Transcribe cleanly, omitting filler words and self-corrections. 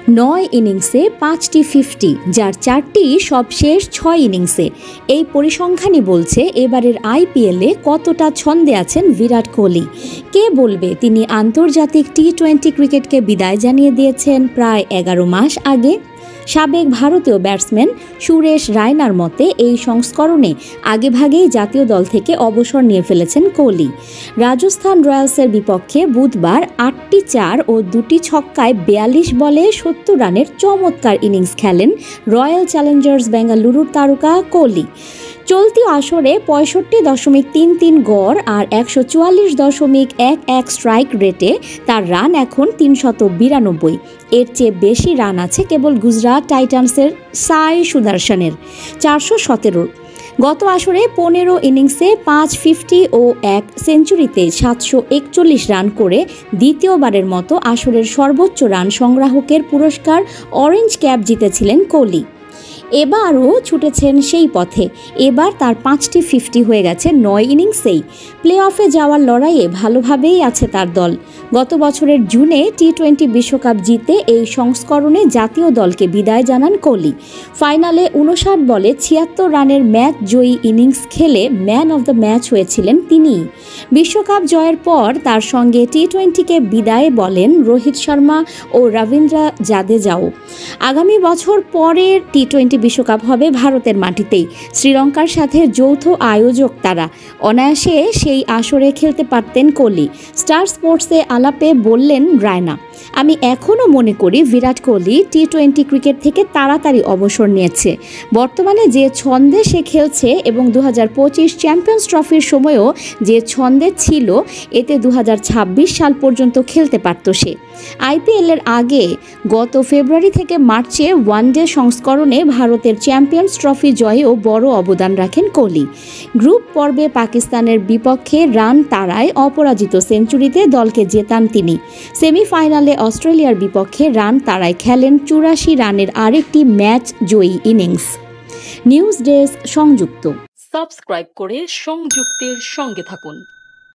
9 ইনিংসে 5টি 50, যার 4টি সবশেষ 6 ইনিংসে। এই পরিসংখ্যানই বলছে এবারের আইপিএলে কতটা ছন্দে আছেন বিরাট কোহলি। কে বলবে তিনি আন্তর্জাতিক টি-20 ক্রিকেটকে বিদায় জানিয়ে দিয়েছেন প্রায় 11 মাস আগে। সাবেক ভারতীয় ব্যাটসম্যান সুরেশ রায়নার মতে এই সংস্করণে আগেভাগেই জাতীয় দল থেকে অবসর নিয়ে ফেলেছেন কোহলি। রাজস্থান রয়্যালসের বিপক্ষে বুধবার 8টি 4 ও 2টি ছক্কায় 42 বলে 70 রানের চমৎকার ইনিংস খেলেন রয়্যাল চ্যালেঞ্জার্স বেঙ্গালুরুর তারকা কোহলি। চলতি আসরে 65.33 গড় আর 144.11 স্ট্রাইক রেটে তার রান এখন 392। এর চেয়ে বেশি রান আছে কেবল গুজরাট টাইটান্সের সাই সুদর্শনের 417। গত আসরে 15 ইনিংসে 5 50 ও 1 সেঞ্চুরিতে 741 রান করে দ্বিতীয়বারের মতো আসরের সর্বোচ্চ রান সংগ্রাহকের পুরস্কার অরেঞ্জ ক্যাপ জিতেছিলেন কোহলি। এবারও ছুটেছেন সেই পথে। এবার তার 5টি 50 হয়ে গেছে 9 ইনিংসেই। প্লে অফে যাওয়ার লড়াইয়ে ভালোভাবেই আছে তার দল। গত বছরের জুনে টি-20 বিশ্বকাপ জিতে এই সংস্করণে জাতীয় দলকে বিদায় জানান কোহলি। ফাইনালে 59 বলে 76 রানের ম্যাচ জয়ী ইনিংস খেলে ম্যান অব দ্য ম্যাচ হয়েছিলেন তিনি। বিশ্বকাপ জয়ের পর তার সঙ্গে টি-20কে বিদায় বলেন রোহিত শর্মা ও রবীন্দ্র জাদেজাও। আগামী বছর পরের টি-20 বিশ্বকাপ হবে ভারতের মাটিতেই। শ্রীলঙ্কার সাথে যৌথ আয়োজক তারা। অনায়াসে সেই আসরে খেলতে পারতেন কোহলি। স্টার স্পোর্টসে আলাপে বললেন রায়না, আমি এখনও মনে করি বিরাট কোহলি টি-20 ক্রিকেট থেকে তাড়াতাড়ি অবসর নিয়েছে। বর্তমানে যে ছন্দে সে খেলছে এবং 2025 চ্যাম্পিয়ন্স ট্রফির সময়ও যে ছন্দে ছিল, এতে 2026 সাল পর্যন্ত খেলতে পারত সে। আইপিএলের আগে গত ফেব্রুয়ারি থেকে মার্চে ওয়ানডে সংস্করণে ভারতের চ্যাম্পিয়ন্স ট্রফি জয়েও বড় অবদান রাখেন কোহলি। গ্রুপ পর্বে পাকিস্তানের বিপক্ষে রান তাড়ায় অপরাজিত সেঞ্চুরিতে দলকে জেতান তিনি। সেমিফাইনালে অস্ট্রেলিয়ার বিপক্ষে রান তাড়ায় খেলেন 84 রানের আরেকটি ম্যাচ জয়ী ইনিংস। নিউজ ডেস্ক সংযুক্ত। সাবস্ক্রাইব করে সংযুক্তের সঙ্গে থাকুন।